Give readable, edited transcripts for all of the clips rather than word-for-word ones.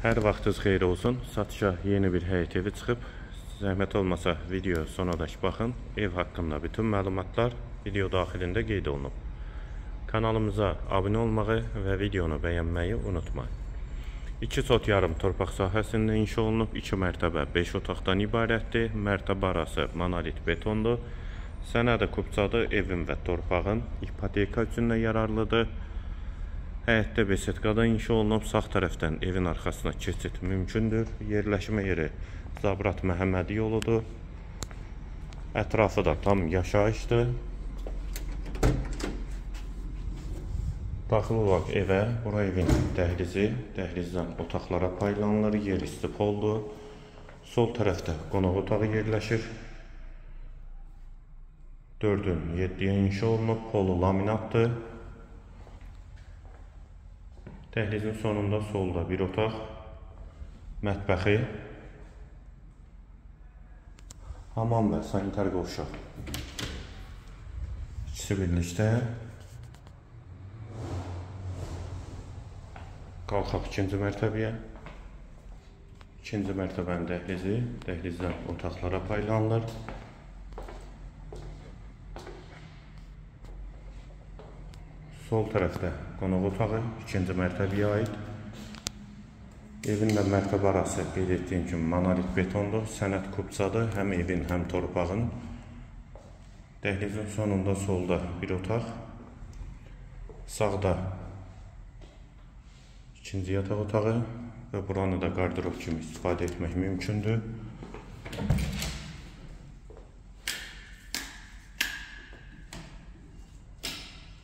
Hər vaxtınız xeyir olsun. Satışa yeni bir həyət evi çıxıb. Zəhmət olmasa video sonadək baxın. Ev haqqında bütün məlumatlar video daxilində qeyd olunub. Kanalımıza abunə olmağı və videonu bəyənməyi unutmayın. 2 sot yarım torpaq sahəsində inşa olunub. 2 mərtəbə 5 otaqdan ibarətdir. Mərtəbə arası monolit betondur. Sənədi kupçadır. Evin və torpağın ipoteka üçün də yararlıdır. Həyətdə besetkada inşa olunub. Sağ tərəfdən evin arxasına keçid mümkündür. Yerləşmə yeri Zabrat Məhəmmədi yoludur. Ətrafı da tam yaşayışdır. Daxil olaq evə. Bura evin dəhlizi. Dəhlizdən otaqlara paylanılır. Yer isti poldur. Sol tərəfdə qonaq otağı yerləşir. 4-ün 7-yə inşa olunub. Polu laminatdır. Dəhlizin sonunda solda bir otaq, mətbəxi, hamam və sanitar qovşaq. İkisi birlikdə. Qalxaq 2-ci mərtəbəyə. 2-ci mərtəbənin dəhlizi, dəhlizdən otaqlara paylanılır. Sol tərəfdə qonaq otağı 2-ci mərtəbəyə aid. Evin və mərtəbə arası qeyd etdiyim kimi monolit betondur. Sənət kupçadır. Həm evin, həm torpağın. Dəhlizin sonunda solda bir otaq. Sağda 2-ci yataq otağı və buranı da qardırob kimi istifadə etmək mümkündür.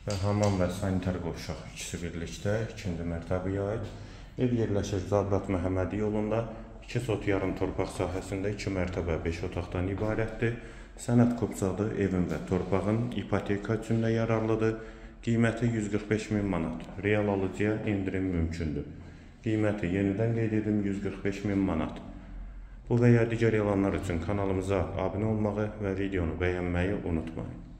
Və hamam və sanitar qovşaq ikisi birlikdə 2-ci mərtəbəyə aid. Ev yerləşir Zabrat Məhəmmədi yolunda. 2 sot yarım torpaq sahəsində 2 mərtəbə 5 otaqdan ibarətdir. Sənət kupçadır. Evin və torpağın ipoteka üçün də yararlıdır. Qiyməti 145.000 manat. Real alıcıya indirim mümkündür. Qiyməti yenidən qeyd edim 145.000 manat. Bu və ya digər elanlar üçün kanalımıza abunə olmağı və videonu bəyənməyi unutmayın.